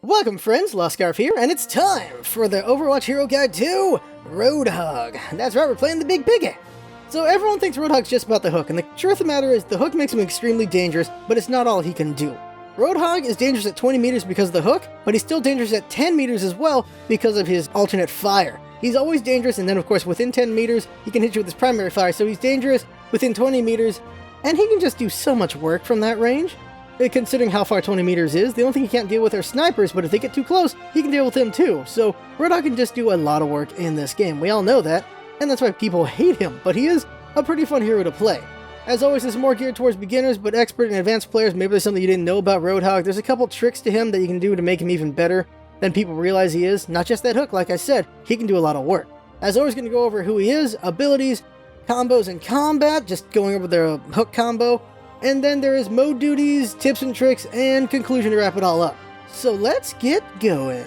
Welcome friends, LostScarf here, and it's time for the Overwatch Hero Guide 2, Roadhog. That's right, we're playing the Big Piggy. So everyone thinks Roadhog's just about the hook, and the truth of the matter is the hook makes him extremely dangerous, but it's not all he can do. Roadhog is dangerous at 20 meters because of the hook, but he's still dangerous at 10 meters as well because of his alternate fire. He's always dangerous, and then of course within 10 meters, he can hit you with his primary fire, so he's dangerous within 20 meters, and he can just do so much work from that range. Considering how far 20 meters is, the only thing he can't deal with are snipers, but if they get too close, he can deal with them too. So Roadhog can just do a lot of work in this game. We all know that, and that's why people hate him, but he is a pretty fun hero to play. As always, this is more geared towards beginners, but expert and advanced players, maybe there's something you didn't know about Roadhog. There's a couple tricks to him that you can do to make him even better than people realize he is. Not just that hook, like I said, he can do a lot of work. As always, going to go over who he is, abilities, combos, and combat, just going over their hook combo. And then there is mode duties, tips and tricks, and conclusion to wrap it all up. So let's get going.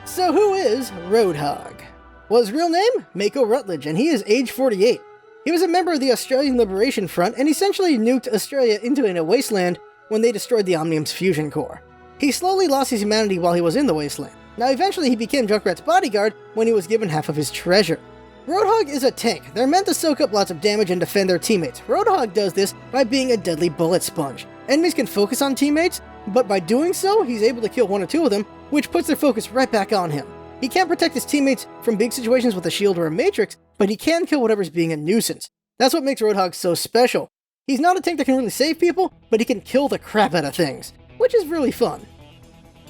So who is Roadhog? Well, his real name? Mako Rutledge, and he is age 48. He was a member of the Australian Liberation Front and essentially nuked Australia into a wasteland when they destroyed the Omnium's fusion core. He slowly lost his humanity while he was in the wasteland. Now eventually he became Junkrat's bodyguard when he was given half of his treasure. Roadhog is a tank. They're meant to soak up lots of damage and defend their teammates. Roadhog does this by being a deadly bullet sponge. Enemies can focus on teammates, but by doing so, he's able to kill one or two of them, which puts their focus right back on him. He can't protect his teammates from big situations with a shield or a matrix, but he can kill whatever's being a nuisance. That's what makes Roadhog so special. He's not a tank that can really save people, but he can kill the crap out of things, which is really fun.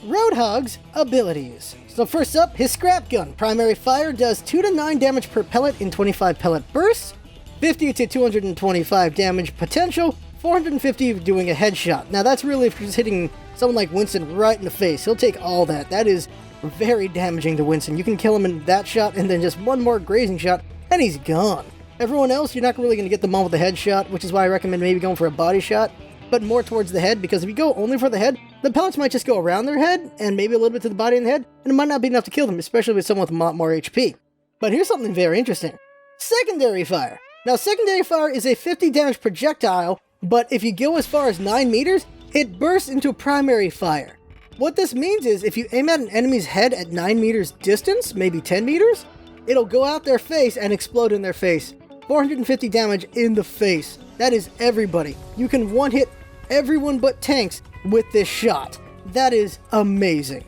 Roadhog's abilities. So first up, his scrap gun. Primary fire does 2 to 9 damage per pellet in 25 pellet bursts, 50 to 225 damage potential, 450 doing a headshot. Now that's really if you're just hitting someone like Winston right in the face. He'll take all that. That is very damaging to Winston. You can kill him in that shot and then just one more grazing shot and he's gone. Everyone else, you're not really going to get them on with a headshot, which is why I recommend maybe going for a body shot, but more towards the head, because if you go only for the head, the pellets might just go around their head, and maybe a little bit to the body and the head, and it might not be enough to kill them, especially with someone with a lot more HP. But here's something very interesting. Secondary fire. Now, secondary fire is a 50 damage projectile, but if you go as far as 9 meters, it bursts into primary fire. What this means is, if you aim at an enemy's head at 9 meters distance, maybe 10 meters, it'll go out their face and explode in their face. 450 damage in the face. That is everybody. You can one-hit everyone but tanks with this shot. That is amazing.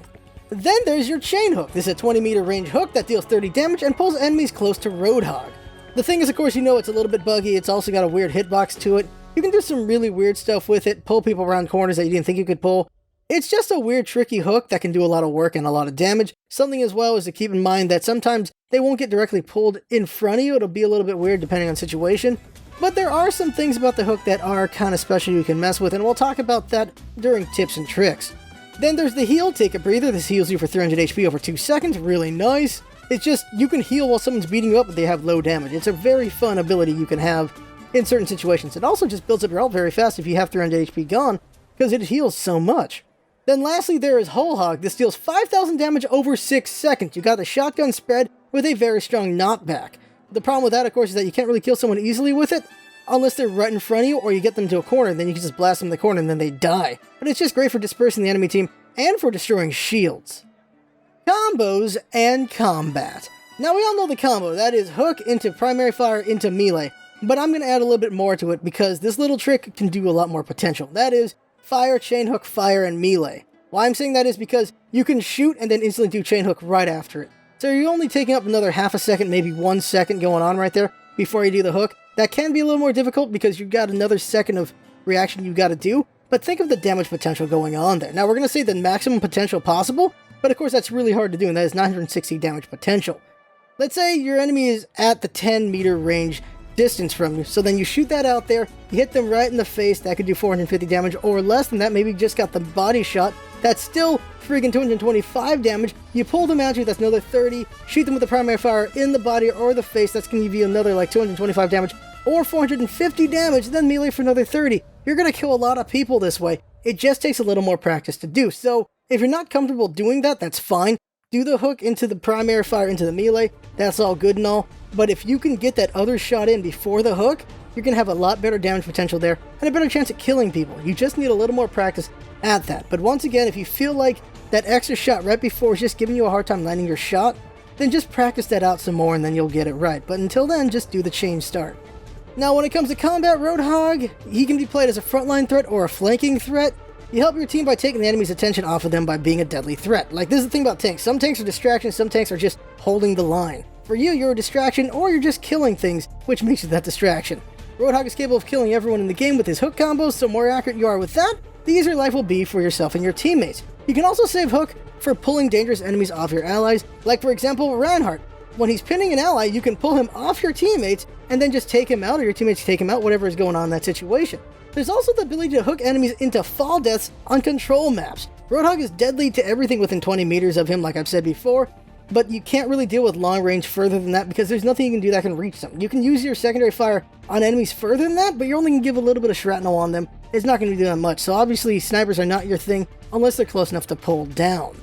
Then there's your chain hook. This is a 20 meter range hook that deals 30 damage and pulls enemies close to Roadhog. The thing is, of course, you know it's a little bit buggy. It's also got a weird hitbox to it. You can do some really weird stuff with it, pull people around corners that you didn't think you could pull. It's just a weird, tricky hook that can do a lot of work and a lot of damage. Something as well is to keep in mind that sometimes they won't get directly pulled in front of you. It'll be a little bit weird depending on situation. But there are some things about the hook that are kind of special you can mess with, and we'll talk about that during tips and tricks. Then there's the heal. Take a breather. This heals you for 300 HP over 2 seconds. Really nice. It's just, you can heal while someone's beating you up, but they have low damage. It's a very fun ability you can have in certain situations. It also just builds up your health very fast if you have 300 HP gone, because it heals so much. Then lastly, there is Whole Hog. This deals 5,000 damage over 6 seconds. You got the shotgun spread with a very strong knockback. The problem with that, of course, is that you can't really kill someone easily with it, unless they're right in front of you, or you get them to a corner, then you can just blast them in the corner and then they die. But it's just great for dispersing the enemy team, and for destroying shields. Combos and combat. Now we all know the combo, that is hook into primary fire into melee, but I'm going to add a little bit more to it because this little trick can do a lot more potential. That is fire, chain hook, fire, and melee. Why I'm saying that is because you can shoot and then instantly do chain hook right after it. So you're only taking up another half a second, maybe 1 second going on right there before you do the hook. That can be a little more difficult because you've got another second of reaction you've got to do, but think of the damage potential going on there. Now we're going to say the maximum potential possible, but of course that's really hard to do, and that is 960 damage potential. Let's say your enemy is at the 10 meter range distance from you, so then you shoot that out there, you hit them right in the face, that could do 450 damage, or less than that, maybe you just got the body shot, that's still freaking 225 damage, you pull them at you, that's another 30, shoot them with the primary fire in the body or the face, that's going to give you another like 225 damage, or 450 damage, then melee for another 30. You're going to kill a lot of people this way. It just takes a little more practice to do, so if you're not comfortable doing that, that's fine. Do the hook into the primary fire into the melee, that's all good and all, but if you can get that other shot in before the hook, you're going to have a lot better damage potential there, and a better chance at killing people. You just need a little more practice at that. But once again, if you feel like that extra shot right before is just giving you a hard time landing your shot, then just practice that out some more and then you'll get it right. But until then, just do the chain start. Now when it comes to combat, Roadhog, he can be played as a frontline threat or a flanking threat. You help your team by taking the enemy's attention off of them by being a deadly threat. Like, this is the thing about tanks. Some tanks are distractions, some tanks are just holding the line. For you, you're a distraction, or you're just killing things, which makes you that distraction. Roadhog is capable of killing everyone in the game with his hook combos, so more accurate you are with that, the easier life will be for yourself and your teammates. You can also save hook for pulling dangerous enemies off your allies, like for example, Reinhardt. When he's pinning an ally, you can pull him off your teammates, and then just take him out, or your teammates take him out, whatever is going on in that situation. There's also the ability to hook enemies into fall deaths on control maps. Roadhog is deadly to everything within 20 meters of him, like I've said before, but you can't really deal with long range further than that because there's nothing you can do that can reach them. You can use your secondary fire on enemies further than that, but you're only going to give a little bit of shrapnel on them. It's not going to do that much, so obviously snipers are not your thing unless they're close enough to pull down.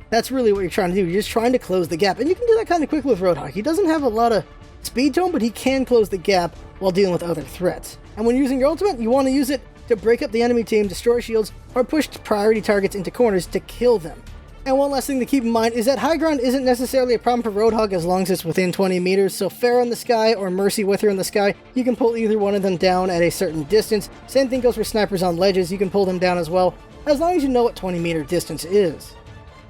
That's really what you're trying to do. You're just trying to close the gap, and you can do that kind of quickly with Roadhog. He doesn't have a lot of speed to him, but he can close the gap while dealing with other threats. And when using your ultimate, you want to use it to break up the enemy team, destroy shields, or push priority targets into corners to kill them. And one last thing to keep in mind is that high ground isn't necessarily a problem for Roadhog as long as it's within 20 meters, so Pharah in the sky or Mercy with her in the sky, you can pull either one of them down at a certain distance. Same thing goes for snipers on ledges, you can pull them down as well, as long as you know what 20 meter distance is.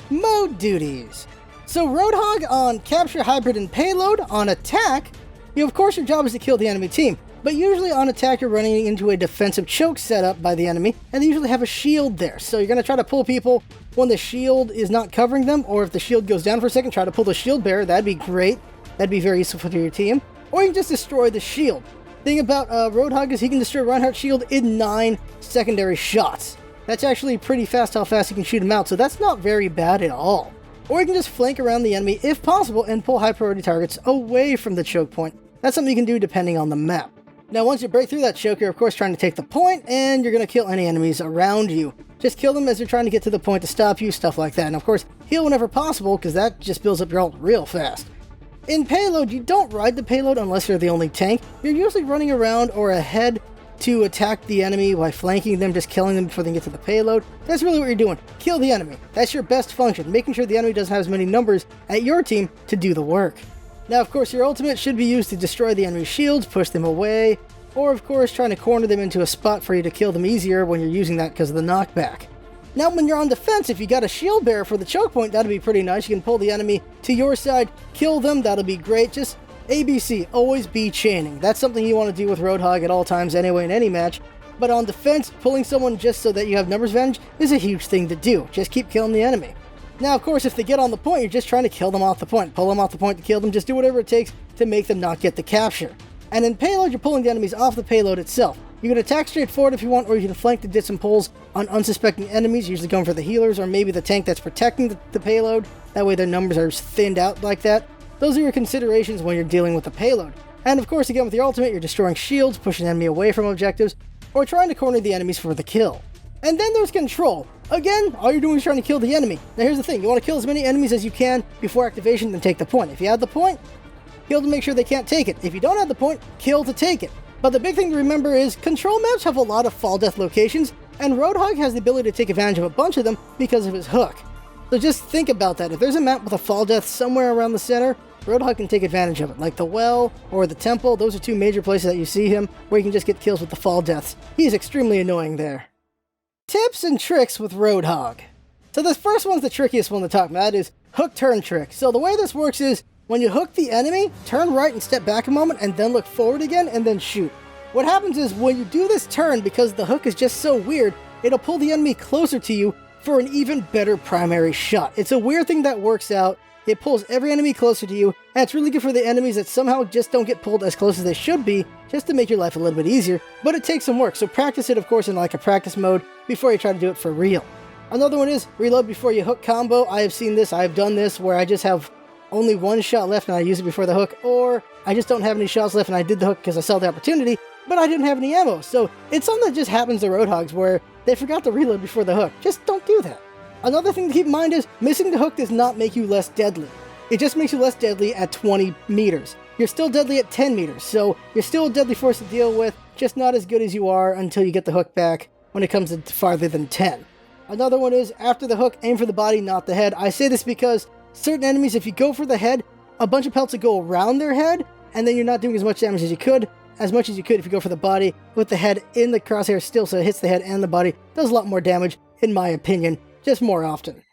Mode duties. So Roadhog on Capture, Hybrid, and Payload. On Attack, of course your job is to kill the enemy team, but usually on Attack you're running into a defensive choke set up by the enemy, and they usually have a shield there, so you're going to try to pull people when the shield is not covering them, or if the shield goes down for a second, try to pull the shield bearer. That'd be great. That'd be very useful for your team. Or you can just destroy the shield. Thing about Roadhog is he can destroy Reinhardt's shield in 9 secondary shots. That's actually pretty fast how fast you can shoot him out, so that's not very bad at all. Or you can just flank around the enemy if possible and pull high priority targets away from the choke point. That's something you can do depending on the map. Now once you break through that choke, you're of course trying to take the point, and you're going to kill any enemies around you. Just kill them as they're trying to get to the point to stop you, stuff like that. And of course, heal whenever possible, because that just builds up your ult real fast. In Payload, you don't ride the payload unless you're the only tank. You're usually running around or ahead to attack the enemy by flanking them, just killing them before they get to the payload. That's really what you're doing. Kill the enemy. That's your best function, making sure the enemy doesn't have as many numbers at your team to do the work. Now, of course, your ultimate should be used to destroy the enemy's shields, push them away, or of course trying to corner them into a spot for you to kill them easier when you're using that because of the knockback. Now when you're on defense, if you got a shield bearer for the choke point, that'll be pretty nice. You can pull the enemy to your side, kill them, that'll be great. Just ABC, always be chaining. That's something you want to do with Roadhog at all times anyway in any match. But on defense, pulling someone just so that you have numbers advantage is a huge thing to do. Just keep killing the enemy. Now, of course, if they get on the point, you're just trying to kill them off the point. Pull them off the point to kill them. Just do whatever it takes to make them not get the capture. And in Payload, you're pulling the enemies off the payload itself. You can attack straight forward if you want, or you can flank to dip some pulls on unsuspecting enemies, usually going for the healers, or maybe the tank that's protecting the payload. That way their numbers are thinned out like that. Those are your considerations when you're dealing with the payload. And of course, again, with your ultimate, you're destroying shields, pushing the enemy away from objectives, or trying to corner the enemies for the kill. And then there's control. Again, all you're doing is trying to kill the enemy. Now here's the thing, you want to kill as many enemies as you can before activation, then take the point. If you have the point, kill to make sure they can't take it. If you don't have the point, kill to take it. But the big thing to remember is control maps have a lot of fall death locations, and Roadhog has the ability to take advantage of a bunch of them because of his hook. So just think about that. If there's a map with a fall death somewhere around the center, Roadhog can take advantage of it, like the well or the temple. Those are two major places that you see him where you can just get kills with the fall deaths. He's extremely annoying there. Tips and tricks with Roadhog. So this first one's the trickiest one to talk about. That is hook turn trick. So the way this works is when you hook the enemy, turn right and step back a moment and then look forward again and then shoot. What happens is when you do this turn, because the hook is just so weird, it'll pull the enemy closer to you for an even better primary shot. It's a weird thing that works out. It pulls every enemy closer to you, and it's really good for the enemies that somehow just don't get pulled as close as they should be, just to make your life a little bit easier, but it takes some work, so practice it of course in like a practice mode before you try to do it for real. Another one is reload before you hook combo. I have seen this, I have done this, where I just have only one shot left and I use it before the hook, or I just don't have any shots left and I did the hook because I saw the opportunity, but I didn't have any ammo. So it's something that just happens to Roadhogs where they forgot to reload before the hook. Just don't do that. Another thing to keep in mind is missing the hook does not make you less deadly. It just makes you less deadly at 20 meters. You're still deadly at 10 meters, so you're still a deadly force to deal with, just not as good as you are until you get the hook back when it comes to farther than 10. Another one is, after the hook, aim for the body, not the head. I say this because certain enemies, if you go for the head, a bunch of pelts will go around their head, and then you're not doing as much damage as you could if you go for the body with the head in the crosshair still, so it hits the head and the body. Does a lot more damage, in my opinion, just more often.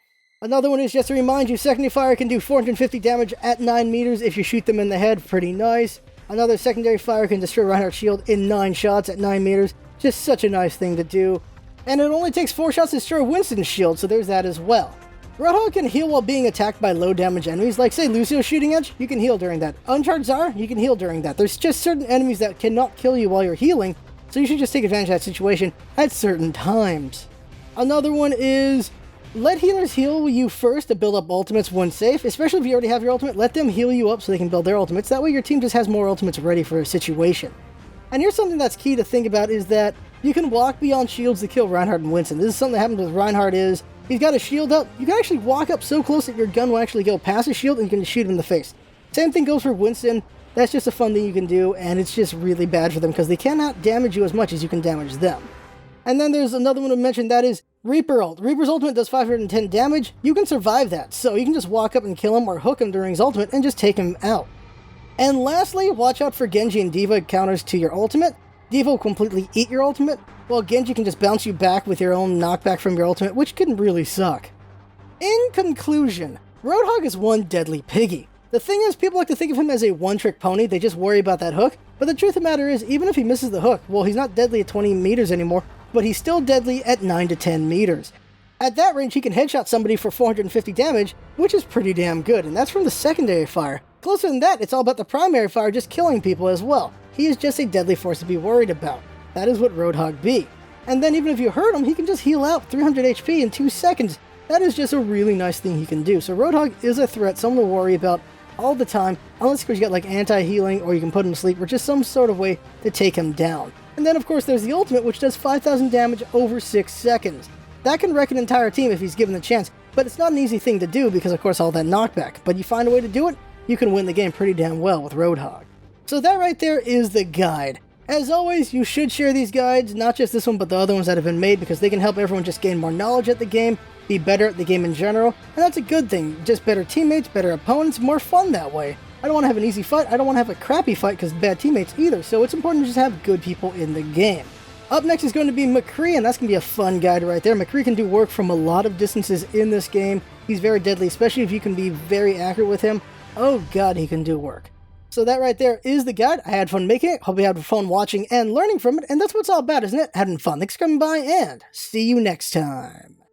Another one is, just to remind you, secondary fire can do 450 damage at 9 meters if you shoot them in the head. Pretty nice. Another secondary fire can destroy Reinhardt's shield in 9 shots at 9 meters. Just such a nice thing to do. And it only takes 4 shots to destroy Winston's shield, so there's that as well. Roadhog can heal while being attacked by low damage enemies, like say Lucio's shooting edge, you can heal during that. Uncharted Zara, you can heal during that. There's just certain enemies that cannot kill you while you're healing, so you should just take advantage of that situation at certain times. Another one is, let healers heal you first to build up ultimates when safe, especially if you already have your ultimate. Let them heal you up so they can build their ultimates. That way your team just has more ultimates ready for a situation. And here's something that's key to think about, is that you can walk beyond shields to kill Reinhardt and Winston. This is something that happens with Reinhardt is, he's got a shield up. You can actually walk up so close that your gun will actually go past his shield and you can shoot him in the face. Same thing goes for Winston. That's just a fun thing you can do, and it's just really bad for them because they cannot damage you as much as you can damage them. And then there's another one to mention, that is Reaper ult. Reaper's ultimate does 510 damage. You can survive that, so you can just walk up and kill him or hook him during his ultimate and just take him out. And lastly, watch out for Genji and D.Va counters to your ultimate. D.Va will completely eat your ultimate, while Genji can just bounce you back with your own knockback from your ultimate, which can really suck. In conclusion, Roadhog is one deadly piggy. The thing is, people like to think of him as a one-trick pony, they just worry about that hook, but the truth of the matter is, even if he misses the hook, well, he's not deadly at 20 meters anymore, but he's still deadly at 9 to 10 meters. At that range, he can headshot somebody for 450 damage, which is pretty damn good, and that's from the secondary fire. Closer than that, it's all about the primary fire just killing people as well. He is just a deadly force to be worried about. That is what Roadhog be. And then even if you hurt him, he can just heal out 300 HP in 2 seconds. That is just a really nice thing he can do. So Roadhog is a threat, someone to worry about all the time, unless of course you got like anti-healing or you can put him to sleep or just some sort of way to take him down. And then of course there's the ultimate, which does 5,000 damage over 6 seconds. That can wreck an entire team if he's given the chance, but it's not an easy thing to do because of course all that knockback. But you find a way to do it, you can win the game pretty damn well with Roadhog. So that right there is the guide. As always, you should share these guides, not just this one, but the other ones that have been made, because they can help everyone just gain more knowledge at the game, be better at the game in general, and that's a good thing. Just better teammates, better opponents, more fun that way. I don't want to have an easy fight, I don't want to have a crappy fight because bad teammates either, so it's important to just have good people in the game. Up next is going to be McCree, and that's going to be a fun guide right there. McCree can do work from a lot of distances in this game. He's very deadly, especially if you can be very accurate with him. Oh god, he can do work. So that right there is the guide. I had fun making it. Hope you had fun watching and learning from it. And that's what it's all about, isn't it? Having fun. Thanks for coming by, and see you next time.